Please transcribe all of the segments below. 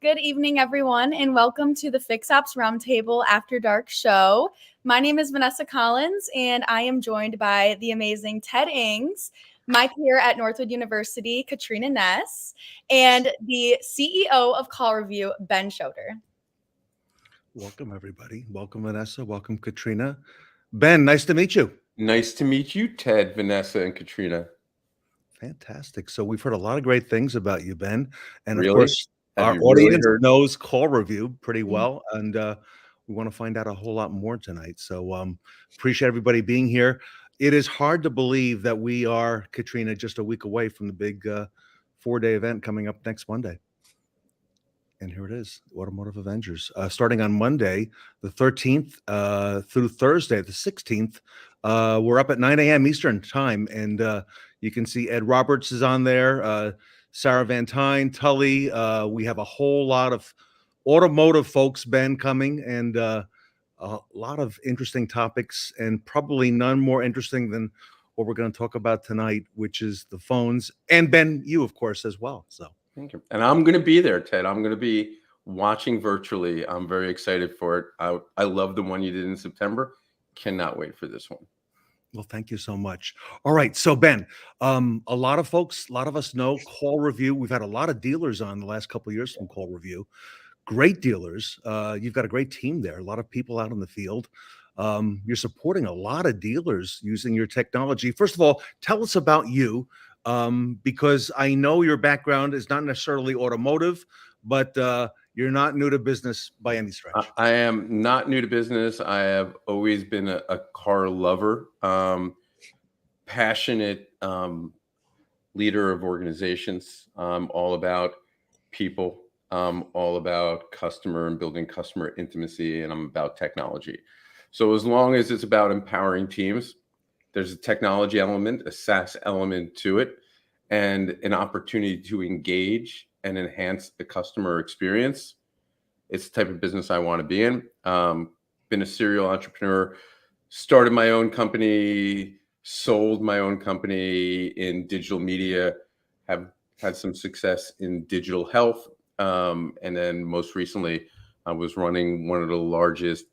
Good evening, everyone, and welcome to the Fix Ops Roundtable After Dark show. My name is Vanessa Collins, and I am joined by the amazing Ted Ings, my peer at Northwood University, Katrina Ness, and the CEO of CallRevu, Ben Chodor. Welcome, everybody. Welcome, Vanessa. Welcome, Katrina. Ben, nice to meet you. Nice to meet you, Ted, Vanessa, and Katrina. Fantastic. So we've heard a lot of great things about you, Ben. And Really? of course, Have our you really audience heard? knows CallRevu pretty well. And we want to find out a whole lot more tonight. So appreciate everybody being here. It is hard to believe that we are, Katrina, just a week away from the big 4-day event coming up next Monday. And here it is, Automotive Avengers. Starting on Monday, the 13th, through Thursday, the 16th. We're up at 9 a.m. Eastern time, and you can see Ed Roberts is on there, Sarah Van Tyne, Tully. We have a whole lot of automotive folks, Ben, coming, and a lot of interesting topics, and probably none more interesting than what we're going to talk about tonight, which is the phones. And Ben, you, of course, as well. So. Thank you. And I'm going to be there, Ted. I'm going to be watching virtually. I'm very excited for it. I love the one you did in September. Cannot wait for this one. Well, thank you so much. All right. So, Ben, a lot of us know CallRevu. We've had a lot of dealers on the last couple of years from CallRevu. Great dealers. You've got a great team there, a lot of people out in the field. You're supporting a lot of dealers using your technology. First of all, tell us about you. Because I know your background is not necessarily automotive, but you're not new to business by any stretch. I am not new to business. I have always been a car lover, passionate leader of organizations, all about people, all about customer and building customer intimacy, and I'm about technology. So as long as it's about empowering teams, there's a technology element, a SaaS element to it, and an opportunity to engage and enhance the customer experience. It's the type of business I want to be in. Been a serial entrepreneur, started my own company, sold my own company in digital media, have had some success in digital health. And then most recently, I was running one of the largest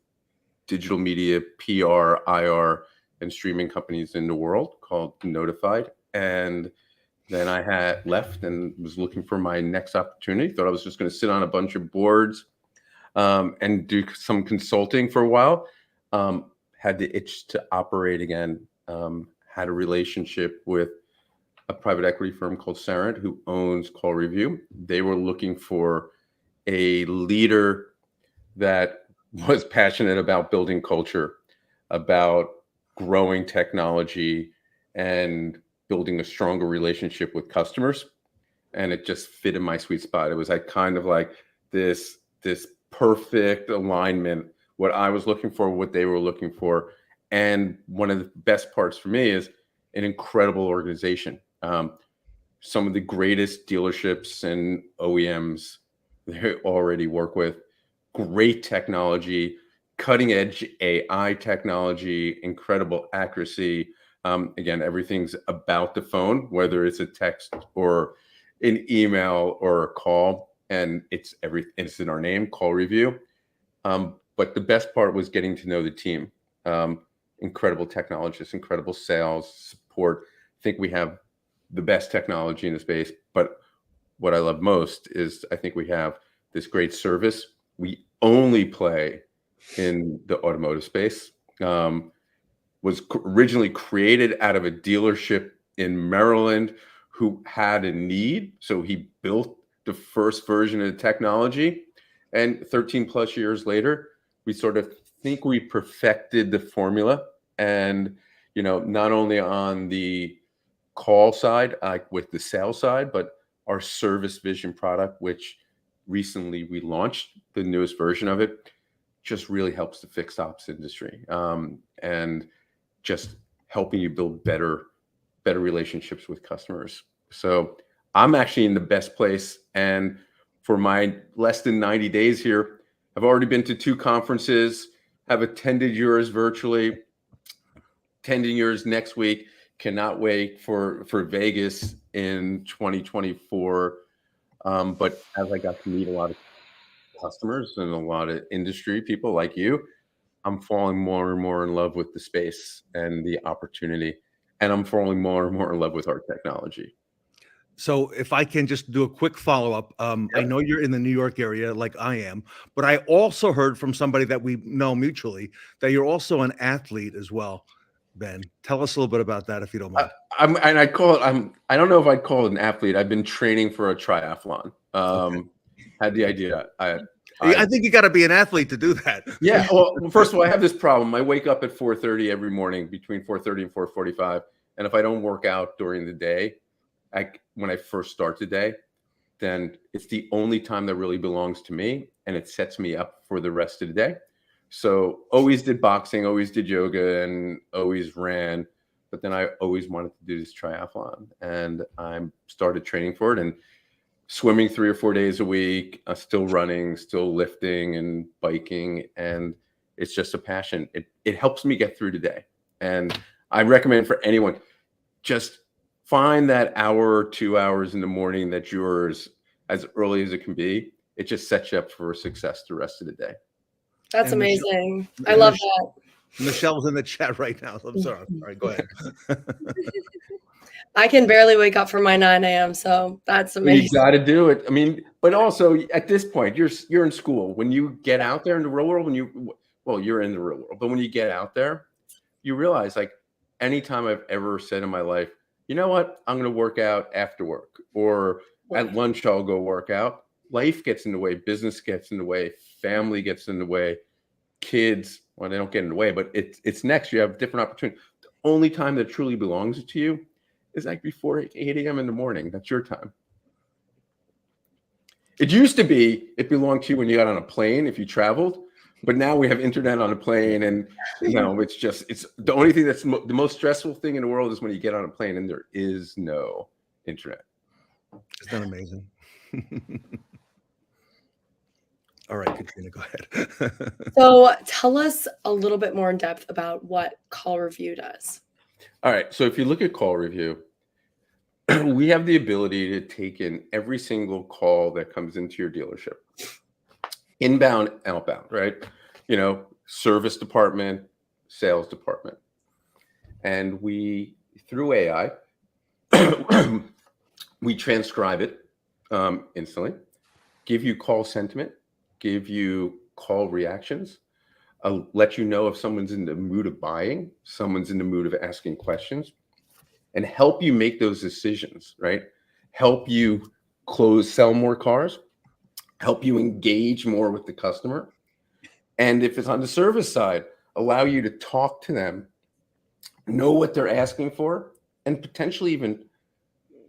digital media, PR, IR, and streaming companies in the world called Notified. And then I had left and was looking for my next opportunity. Thought I was just going to sit on a bunch of boards and do some consulting for a while. Had the itch to operate again. Had a relationship with a private equity firm called Sarant, who owns CallRevu. They were looking for a leader that was passionate about building culture, about growing technology, and building a stronger relationship with customers. And it just fit in my sweet spot. It was like kind of like this perfect alignment, what I was looking for, what they were looking for. And one of the best parts for me is an incredible organization. Some of the greatest dealerships and OEMs they already work with, great technology, cutting edge AI technology, incredible accuracy. Again, everything's about the phone, whether it's a text or an email or a call, and it's in our name, CallRevu. But the best part was getting to know the team. Incredible technologists, incredible sales support. I think we have the best technology in the space, but what I love most is I think we have this great service. We only play in the automotive space. Was originally created out of a dealership in Maryland who had a need. So he built the first version of the technology. And 13 plus years later, we sort of think we perfected the formula. And, you know, not only on the call side, with the sales side, but our service vision product, which recently we launched, the newest version of it, just really helps the fixed ops industry. And just helping you build better relationships with customers. So I'm actually in the best place. And for my less than 90 days here, I've already been to 2 conferences, have attended yours virtually, attending yours next week. Cannot wait for Vegas in 2024. But as I got to meet a lot of customers and a lot of industry people like you, I'm falling more and more in love with the space and the opportunity. And I'm falling more and more in love with our technology. So if I can just do a quick follow-up, I know you're in the New York area like I am, but I also heard from somebody that we know mutually that you're also an athlete as well, Ben. Tell us a little bit about that if you don't mind. I don't know if I'd call it an athlete. I've been training for a triathlon. Okay. Had the idea. I think you got to be an athlete to do that. Yeah. Well, first of all, I have this problem. I wake up at 4:30 every morning, between 4:30 and 4:45. And if I don't work out during the day, when I first start the day, then it's the only time that really belongs to me, and it sets me up for the rest of the day. So always did boxing, always did yoga, and always ran. But then I always wanted to do this triathlon, and I started training for it and swimming 3 or 4 days a week, still running, still lifting and biking. And it's just a passion. It helps me get through the day. And I recommend for anyone, just find that hour or 2 hours in the morning that's yours as early as it can be. It just sets you up for success the rest of the day. That's amazing. I love that. Michelle's in the chat right now. So I'm sorry. All right, go ahead. I can barely wake up for my 9 a.m. So that's amazing. You got to do it. I mean, but also at this point, you're in school. When you get out there in the real world, you're in the real world. But when you get out there, you realize, like, anytime I've ever said in my life, you know what, I'm going to work out after work, or at lunch, I'll go work out. Life gets in the way, business gets in the way, family gets in the way, kids, well, they don't get in the way, but it's next. You have different opportunities. The only time that truly belongs to you is like before 8 a.m. in the morning. That's your time. It used to be, it belonged to you when you got on a plane, if you traveled, but now we have internet on a plane, and it's the only thing that's the most stressful thing in the world is when you get on a plane and there is no internet. Isn't that amazing? All right, Katrina, go ahead. So tell us a little bit more in depth about what CallReview does. All right. So if you look at CallReview, we have the ability to take in every single call that comes into your dealership, inbound, outbound, right? Service department, sales department. And we, through AI, we transcribe it instantly, give you call sentiment, give you call reactions, let you know if someone's in the mood of buying, someone's in the mood of asking questions, and help you make those decisions, right? Help you sell more cars, help you engage more with the customer. And if it's on the service side, allow you to talk to them, know what they're asking for, and potentially even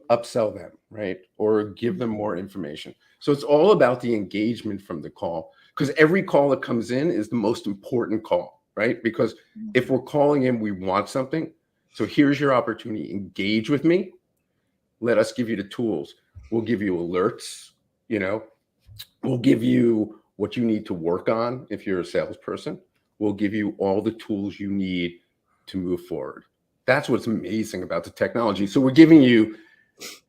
upsell them, right? Or give them more information. So it's all about the engagement from the call, because every call that comes in is the most important call, right? Because if we're calling in, we want something. So here's your opportunity. Engage with me. Let us give you the tools. We'll give you alerts, we'll give you what you need to work on if you're a salesperson. We'll give you all the tools you need to move forward. That's what's amazing about the technology. So we're giving you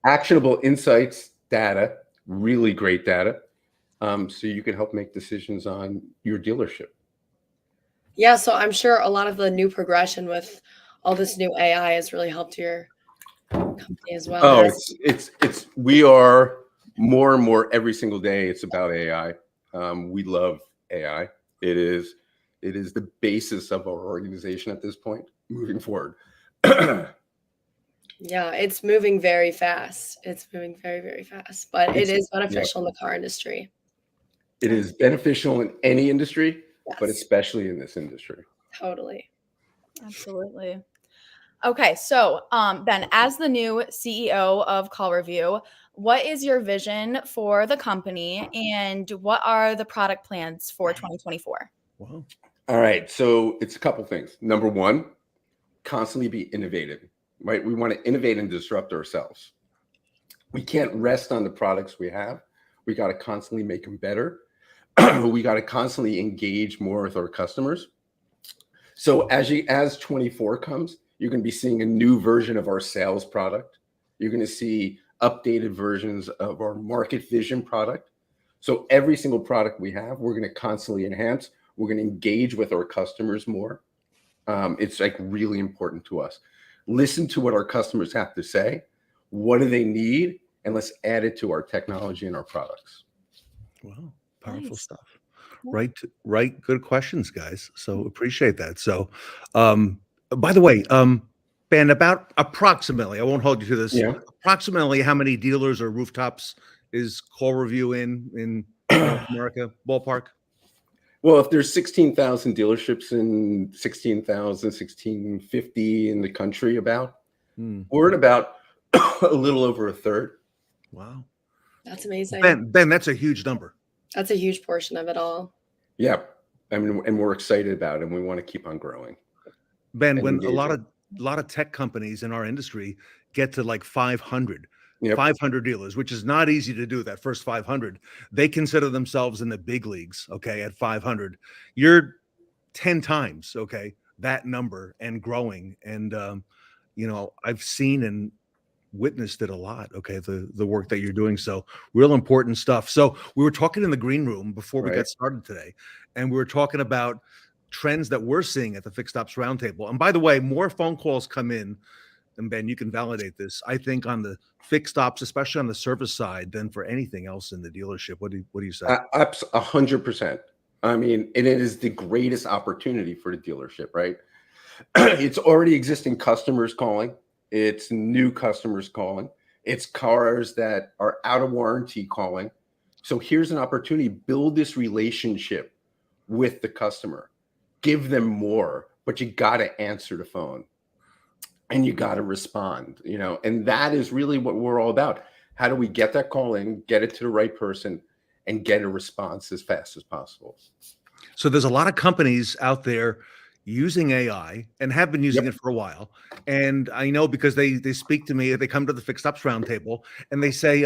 actionable insights, data, really great data, so you can help make decisions on your dealership. Yeah, so I'm sure a lot of the new progression with all this new AI has really helped your company as well. Oh, we are more and more every single day. It's about AI. We love AI. It is the basis of our organization at this point, moving forward. Yeah, it's moving very fast. It's moving very, very fast, but it is beneficial in the car industry. It is beneficial in any industry, Yes. but especially in this industry. Totally. Absolutely. Okay, so Ben, as the new CEO of CallReview, what is your vision for the company, and what are the product plans for 2024? Wow. All right, so it's a couple things. Number one, constantly be innovative, right? We want to innovate and disrupt ourselves. We can't rest on the products we have. We got to constantly make them better. We got to constantly engage more with our customers. So as 24 comes, you're going to be seeing a new version of our sales product. You're going to see updated versions of our market vision product. So every single product we have, we're going to constantly enhance. We're going to engage with our customers more. It's like really important to us. Listen to what our customers have to say. What do they need? And let's add it to our technology and our products. Wow, powerful Nice. stuff. Yeah. Right. Good questions, guys. So appreciate that. So, by the way, Ben, about approximately, I won't hold you to this. Yeah. Approximately, how many dealers or rooftops is CallReview in North America ballpark? Well, if there's 16,000 dealerships and 16,050 in the country about, we're at about a little over a third. Wow. That's amazing. Ben, that's a huge number. That's a huge portion of it all. Yeah. I mean, and we're excited about it, and we want to keep on growing. Ben, And when a engaging. lot of tech companies in our industry get to like 500, Yep. 500 dealers, which is not easy to do, that first 500, they consider themselves in the big leagues, okay, at 500. You're 10 times, okay, that number and growing. And, I've seen and witnessed it a lot, okay, the work that you're doing. So real important stuff. So we were talking in the green room before we Right. got started today, and we were talking about trends that we're seeing at the Fixed Ops Roundtable. And by the way, more phone calls come in, and Ben, you can validate this, I think, on the fixed ops, especially on the service side, than for anything else in the dealership. What do you say? 100%. I mean, and it is the greatest opportunity for the dealership, right? It's already existing customers calling. It's new customers calling. It's cars that are out of warranty calling. So here's an opportunity, build this relationship with the customer, give them more, but you got to answer the phone and you got to respond, and that is really what we're all about. How do we get that call in, get it to the right person, and get a response as fast as possible? So there's a lot of companies out there using AI and have been using Yep. it for a while. And I know because they speak to me, they come to the Fixed Ops Roundtable and they say,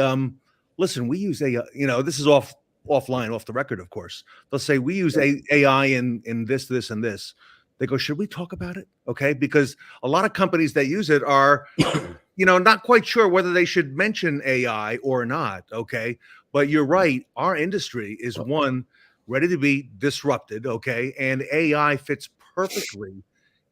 listen, we use AI, this is offline, off the record, of course. They'll say, we use AI in this, and this. They go, should we talk about it? Okay. Because a lot of companies that use it are, not quite sure whether they should mention AI or not. Okay. But you're right. Our industry is one ready to be disrupted. Okay. And AI fits perfectly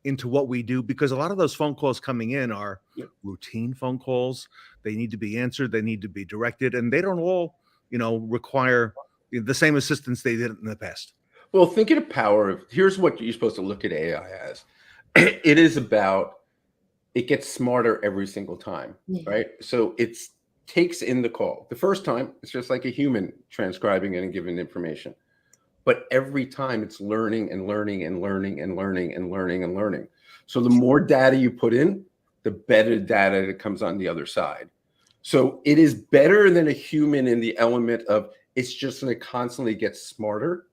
into what we do because a lot of those phone calls coming in are routine phone calls. They need to be answered. They need to be directed, and they don't all, require the same assistance they did in the past. Well, think of the power of, here's what you're supposed to look at AI as. It is about, it gets smarter every single time, right? So it takes in the call. The first time, it's just like a human transcribing it and giving information. But every time it's learning and learning and learning and learning and learning and learning. So the more data you put in, the better data that comes on the other side. So it is better than a human in the element of it's just going to constantly get smarter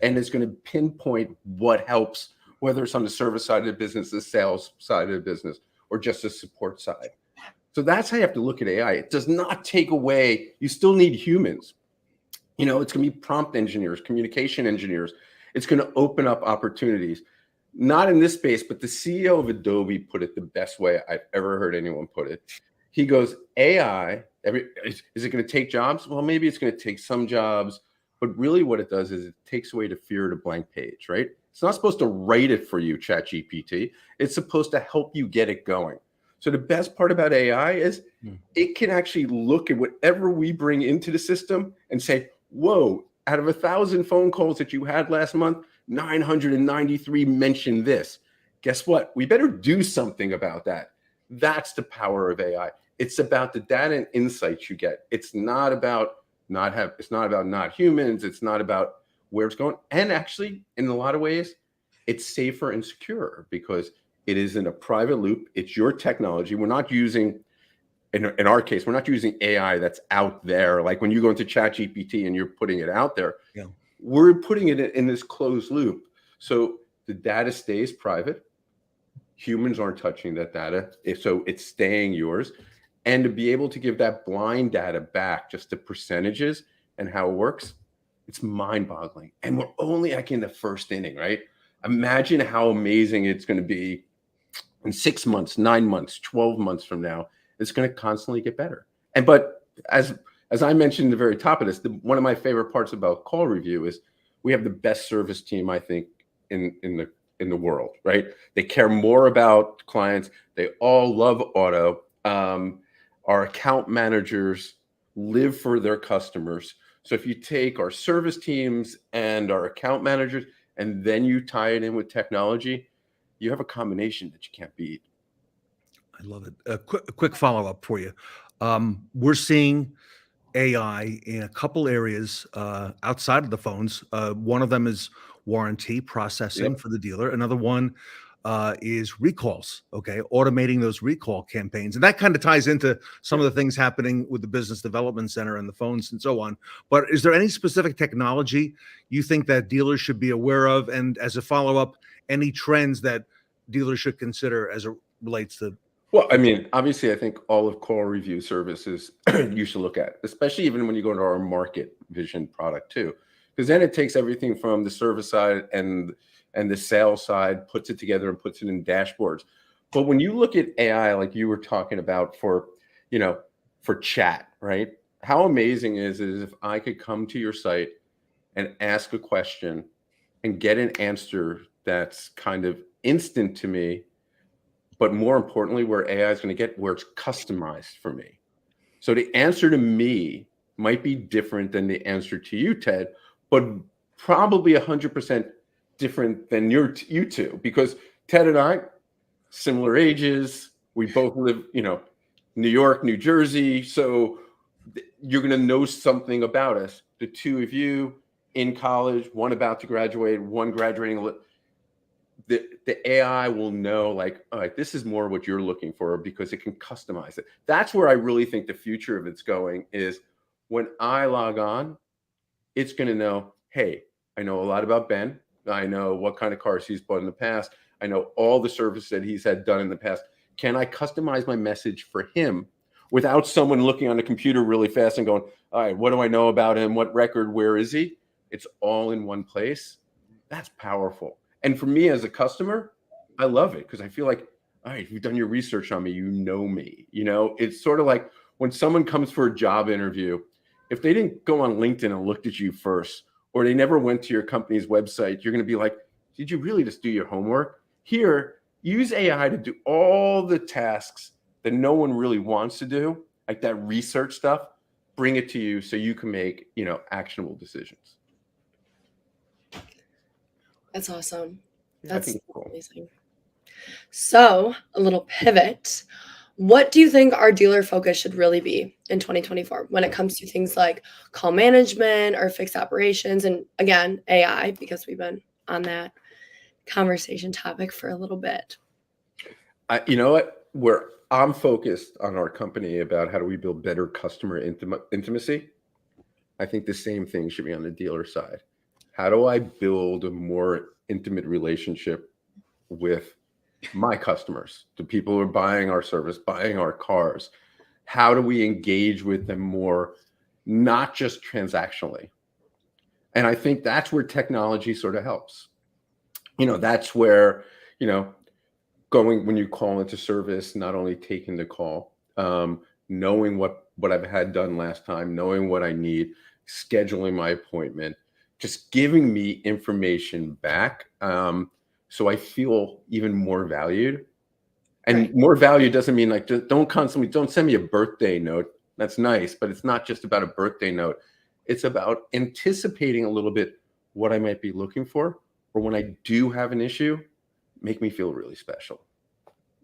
and it's going to pinpoint what helps, whether it's on the service side of the business, the sales side of the business, or just the support side. So that's how you have to look at AI. It does not take away, you still need humans. It's going to be prompt engineers, communication engineers. It's going to open up opportunities, not in this space, but the CEO of Adobe put it the best way I've ever heard anyone put it. He goes, AI, is it going to take jobs? Well, maybe it's going to take some jobs, but really what it does is it takes away the fear of the blank page, right? It's not supposed to write it for you, ChatGPT. It's supposed to help you get it going. So the best part about AI is it can actually look at whatever we bring into the system and say, whoa, out of 1,000 phone calls that you had last month, 993 mentioned this. Guess what? We better do something about that. That's the power of AI. It's about the data and insights you get. It's not about not humans. It's not about where it's going. And actually, in a lot of ways, it's safer and secure because it is in a private loop. It's your technology. We're not using, in our case, we're not using AI that's out there. Like when you go into ChatGPT and you're putting it out there, we're putting it in this closed loop. So the data stays private. Humans aren't touching that data. So it's staying yours. And to be able to give that blind data back, just the percentages and how it works, it's mind-boggling. And we're only like in the first inning, right? Imagine how amazing it's going to be in 6 months, 9 months, 12 months from now. It's going to constantly get better. But as as I mentioned at the very top of this, one of my favorite parts about CallReview is we have the best service team, I think, in the world, right? They care more about clients. They all love auto. Our account managers live for their customers. So if you take our service teams and our account managers, and then you tie it in with technology, you have a combination that you can't beat. I love it. A quick follow-up for you. We're seeing AI in a couple areas outside of the phones. One of them is warranty processing Yep. for the dealer. Another one is recalls. Okay, automating those recall campaigns, and that kind of ties into some of the things happening with the business development center and the phones and so on. But is there any specific technology you think that dealers should be aware of? And as a follow-up, any trends that dealers should consider as it relates to? Well, I mean, obviously, I think all of CallReview services you should look at, especially even when you go into our market vision product too, because then it takes everything from the service side and the sales side, puts it together and puts it in dashboards. But when you look at AI, like you were talking about for chat, right? How amazing is it if I could come to your site and ask a question and get an answer that's kind of instant to me, but more importantly, where AI is going to get where it's customized for me. So the answer to me might be different than the answer to you, Ted, but probably 100% different than you two, because Ted and I, similar ages, we both live, New York, New Jersey. So you're going to know something about us. The two of you in college, one about to graduate, one graduating. The AI will know, like, all right, this is more what you're looking for because it can customize it. That's where I really think the future of it's going is when I log on, it's going to know, hey, I know a lot about Ben. I know what kind of cars he's bought in the past. I know all the service that he's had done in the past. Can I customize my message for him without someone looking on the computer really fast and going, all right, what do I know about him? What record? Where is he? It's all in one place. That's powerful. And for me as a customer, I love it because I feel like, all right, you've done your research on me, you know me. It's sort of like when someone comes for a job interview, if they didn't go on LinkedIn and looked at you first, or they never went to your company's website, you're going to be like, did you really just do your homework? Here, use AI to do all the tasks that no one really wants to do, like that research stuff, bring it to you so you can make, actionable decisions. That's awesome. I That's think it's cool. amazing. So, a little pivot. What do you think our dealer focus should really be in 2024 when it comes to things like call management or fixed operations? And again, AI, because we've been on that conversation topic for a little bit. You know what? Where I'm focused on our company about how do we build better customer intimacy, I think the same thing should be on the dealer side. How do I build a more intimate relationship with my customers, the people who are buying our service, buying our cars? How do we engage with them more, not just transactionally? And I think that's where technology sort of helps. That's where, going when you call into service, not only taking the call, knowing what I've had done last time, knowing what I need, scheduling my appointment, just giving me information back. So I feel even more valued. And Right. more value doesn't mean like, don't send me a birthday note. That's nice, but it's not just about a birthday note. It's about anticipating a little bit what I might be looking for, or when I do have an issue, make me feel really special.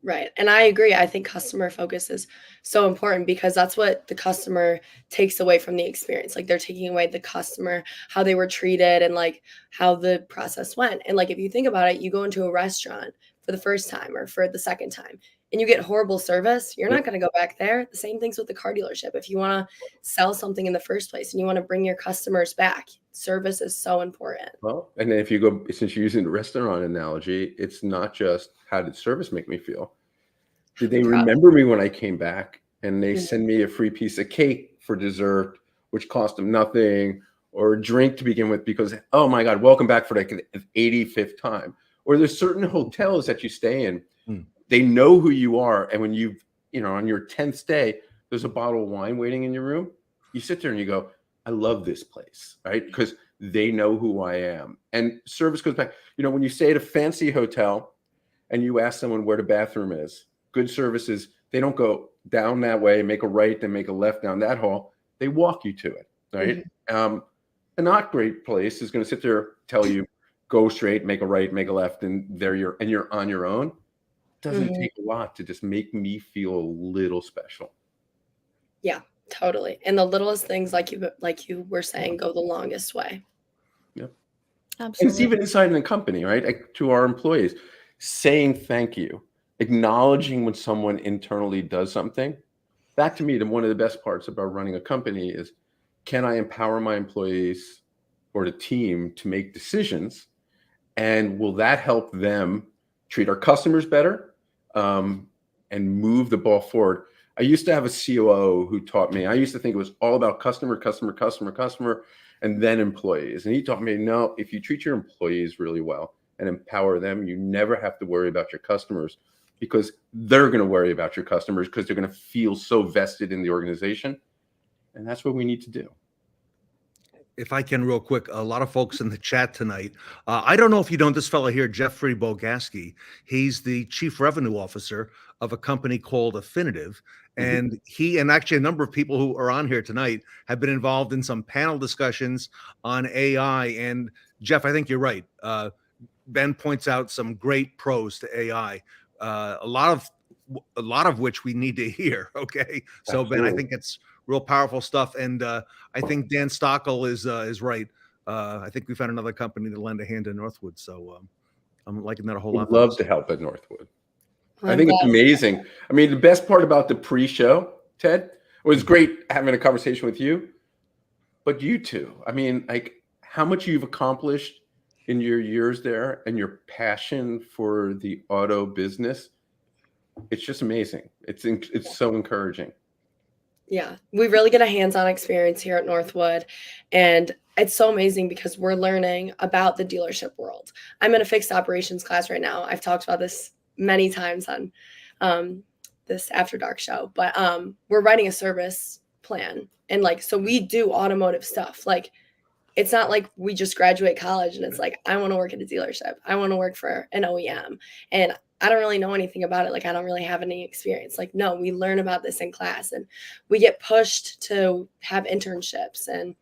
Right. And I agree. I think customer focus is so important because that's what the customer takes away from the experience. Like they're taking away the customer, how they were treated and like how the process went. And like if you think about it, you go into a restaurant for the first time or for the second time and you get horrible service, you're not going to go back there. The same thing's with the car dealership. If you want to sell something in the first place and you want to bring your customers back, service is so important. Well, and then if you go, since you're using the restaurant analogy, it's not just how did service make me feel? Did they remember me when I came back and they send me a free piece of cake for dessert, which cost them nothing, or a drink to begin with because, oh my God, welcome back for like the 85th time. Or there's certain hotels that you stay in, they know who you are. And when on your 10th stay, there's a bottle of wine waiting in your room. you sit there and you go, I love this place, right? Because they know who I am. And service goes back. When you stay at a fancy hotel and you ask someone where the bathroom is, good services, they don't go down that way, make a right, then make a left down that hall. They walk you to it, right? A not great place is going to sit there, tell you, go straight, make a right, make a left, and you're on your own. It doesn't take a lot to just make me feel a little special. Yeah, totally. And the littlest things, like you were saying, go the longest way. Yep. Absolutely. And it's even inside in the company, right? Like, to our employees, saying thank you, acknowledging when someone internally does something. That, to me, one of the best parts about running a company is, can I empower my employees or the team to make decisions? And will that help them treat our customers better and move the ball forward? I used to have a COO who taught me, I used to think it was all about customer, and then employees. And he taught me, no, if you treat your employees really well and empower them, you never have to worry about your customers, because they're going to worry about your customers because they're going to feel so vested in the organization. And that's what we need to do. If I can real quick, a lot of folks in the chat tonight. I don't know if you know this fellow here, Jeffrey Bogaski. He's the chief revenue officer of a company called Affinitive. And he, and actually a number of people who are on here tonight, have been involved in some panel discussions on AI. And Jeff, I think you're right. Ben points out some great pros to AI, a lot of which we need to hear. Okay. So Absolutely. Ben, I think it's real powerful stuff. And I think Dan Stockel is right. I think we found another company to lend a hand to Northwood. So I'm liking that a whole lot. We'd love to help at Northwood. I think it's amazing. I mean, the best part about the pre-show, Ted, was great having a conversation with you, but you too. I mean, like, how much you've accomplished in your years there and your passion for the auto business. It's just amazing. It's so encouraging. Yeah, we really get a hands-on experience here at Northwood, and it's so amazing because we're learning about the dealership world. I'm in a fixed operations class right now. I've talked about this many times on this After Dark show, but we're writing a service plan, and so we do automotive stuff. Like, it's not like we just graduate college and it's like, I want to work at a dealership, I want to work for an OEM, and I don't really know anything about it. Like, I don't really have any experience. Like, no, we learn about this in class, and we get pushed to have internships and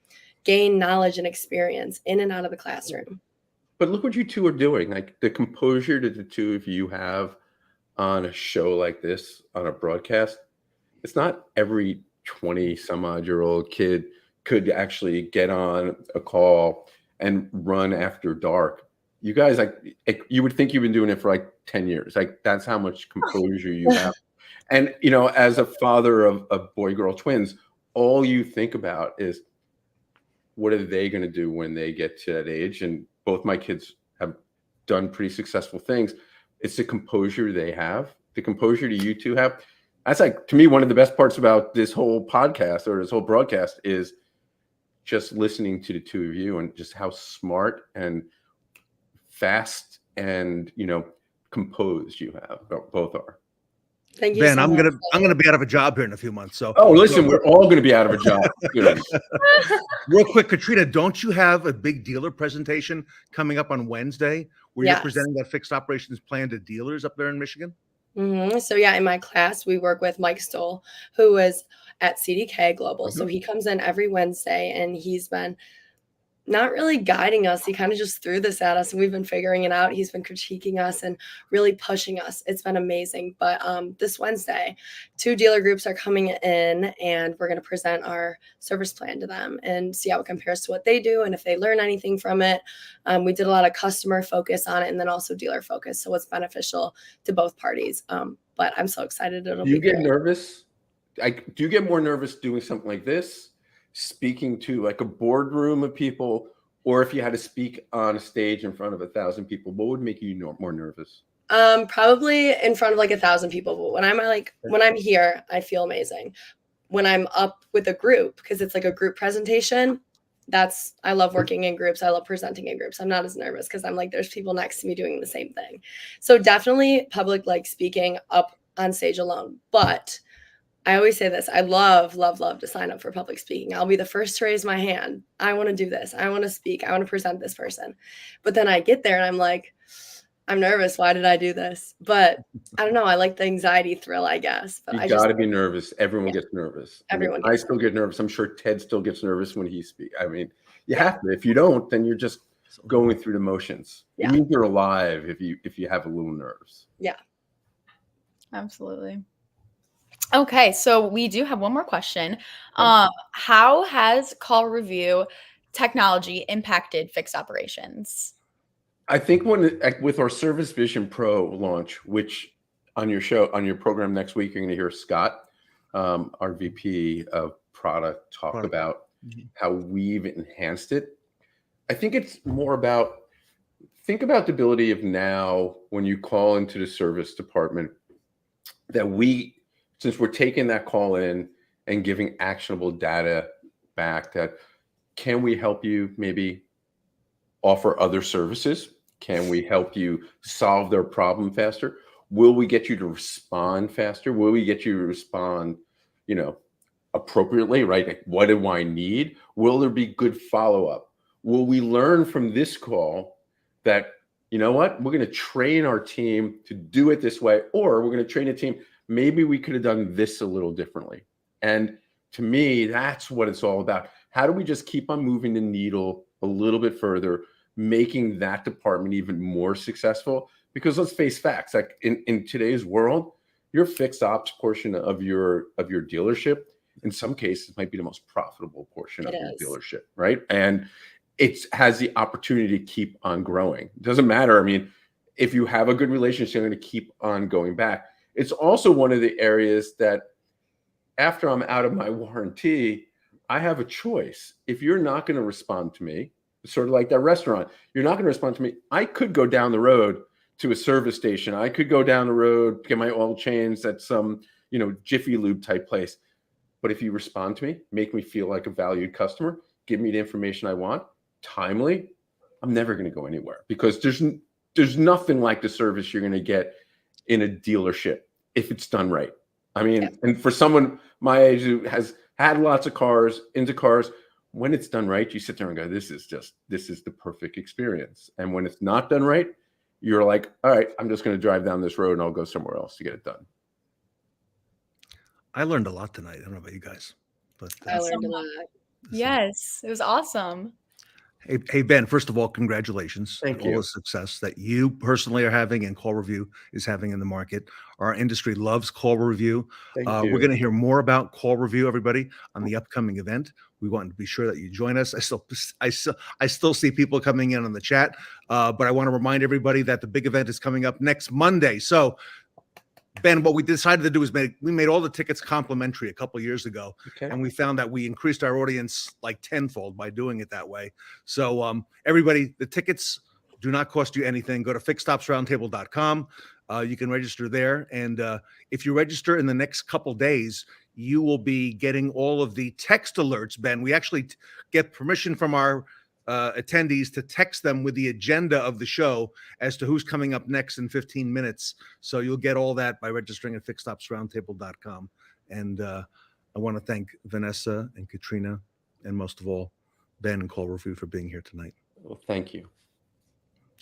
gain knowledge and experience in and out of the classroom. But look what you two are doing. Like, the composure that the two of you have on a show like this, on a broadcast. It's not every 20 some odd year old kid could actually get on a call and run After Dark. You guys, like, you would think you've been doing it for like 10 years. Like, that's how much composure you have. And, as a father of boy-girl twins, all you think about is, what are they going to do when they get to that age? And both my kids have done pretty successful things. It's the composure they have, the composure that you two have. That's, like, to me, one of the best parts about this whole podcast or this whole broadcast is just listening to the two of you and just how smart and fast and composed you have, both are. Thank you, Ben. so I'm much. gonna be out of a job here in a few months. So listen, we're all going to be out of a job. Real quick, Katrina, don't you have a big dealer presentation coming up on Wednesday where you're presenting that fixed operations plan to dealers up there in Michigan? So yeah, in my class, we work with Mike Stoll, who is at CDK Global. So he comes in every Wednesday, and he's been not really guiding us. He kind of just threw this at us, and we've been figuring it out. He's been critiquing us and really pushing us. It's been amazing. But this Wednesday, 2 dealer groups are coming in, and we're going to present our service plan to them and see how it compares to what they do and if they learn anything from it. We did a lot of customer focus on it and then also dealer focus. So it's beneficial to both parties. But I'm so excited. Do you get nervous? Do you get more nervous doing something like this, speaking to like a boardroom of people, or if you had to speak on a stage in front of 1,000 people? What would make you more nervous? Probably in front of like 1,000 people. But when I'm here, I feel amazing. When I'm up with a group, because it's like a group presentation, I love working in groups. I love presenting in groups. I'm not as nervous because I'm like, there's people next to me doing the same thing. So definitely public, like, speaking up on stage alone. But I always say this. I love, love, love to sign up for public speaking. I'll be the first to raise my hand. I want to do this. I want to speak. I want to present this person. But then I get there and I'm like, I'm nervous. Why did I do this? But I don't know. I like the anxiety thrill, I guess. But You I got just, to be nervous. Everyone yeah, gets nervous. everyone I gets still get nervous. I'm sure Ted still gets nervous when he speaks. I mean, you have to. If you don't, then you're just going through the motions. Yeah. It means you're alive if you have a little nerves. Yeah. Absolutely. Okay, so we do have one more question. How has CallReview technology impacted fixed operations? I think with our Service Vision Pro launch, which on your program next week, you're going to hear Scott, our VP of product, talk about how we've enhanced it. I think it's more about, think about the ability of now when you call into the service department that since we're taking that call in and giving actionable data back, that can we help you maybe offer other services? Can we help you solve their problem faster? Will we get you to respond faster? Will we get you to respond, appropriately, right? Like, what do I need? Will there be good follow-up? Will we learn from this call that, you know what, we're going to train our team to do it this way, or we're going to train a team, maybe we could have done this a little differently. And to me, that's what it's all about. How do we just keep on moving the needle a little bit further, making that department even more successful? Because let's face facts, like in today's world, your fixed ops portion of your dealership, in some cases, might be the most profitable portion of your dealership, right? And it has the opportunity to keep on growing. It doesn't matter. I mean, if you have a good relationship, you're going to keep on going back. It's also one of the areas that after I'm out of my warranty, I have a choice. If you're not going to respond to me, sort of like that restaurant, you're not going to respond to me, I could go down the road to a service station. I could go down the road, get my oil changed at some, Jiffy Lube type place. But if you respond to me, make me feel like a valued customer, give me the information I want, timely, I'm never going to go anywhere, because there's nothing like the service you're going to get in a dealership if it's done right. I mean, and for someone my age who has had lots of cars, into cars, when it's done right, you sit there and go, this is the perfect experience. And when it's not done right, you're like, all right, I'm just going to drive down this road and I'll go somewhere else to get it done. I learned a lot tonight. I don't know about you guys, but I learned a lot. Yes, it was awesome. Hey, Ben, first of all, congratulations. Thank on you. all the success that you personally are having and CallReview is having in the market. Our industry loves CallReview. Thank you. We're going to hear more about CallReview, everybody, on the upcoming event. We want to be sure that you join us. I still see people coming in on the chat, but I want to remind everybody that the big event is coming up next Monday. So, Ben, what we decided to do is we made all the tickets complimentary a couple years ago, and we found that we increased our audience like tenfold by doing it that way. So everybody, the tickets do not cost you anything. Go to fixedopsroundtable.com. You can register there, and if you register in the next couple days, you will be getting all of the text alerts, Ben. We actually get permission from our attendees to text them with the agenda of the show as to who's coming up next in 15 minutes. So you'll get all that by registering at fixedopsroundtable.com. And I want to thank Vanessa and Katrina, and most of all, Ben and CallReview for being here tonight. Well, thank you.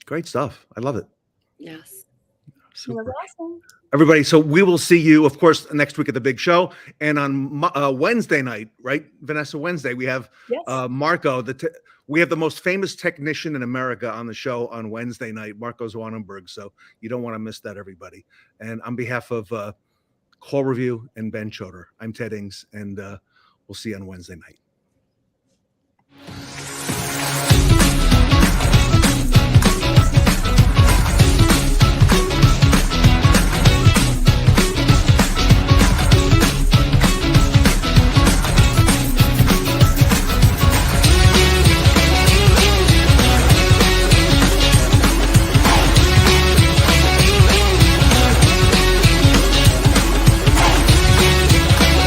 Great stuff. I love it. Yes. Super. It was awesome. Everybody, so we will see you, of course, next week at the big show. And on Wednesday night, right, Vanessa, Wednesday, we have Marco. We have the most famous technician in America on the show on Wednesday night, Marco Zwanenberg. So you don't want to miss that, everybody. And on behalf of CallReview and Ben Chodor, I'm Ted Ings, and we'll see you on Wednesday night.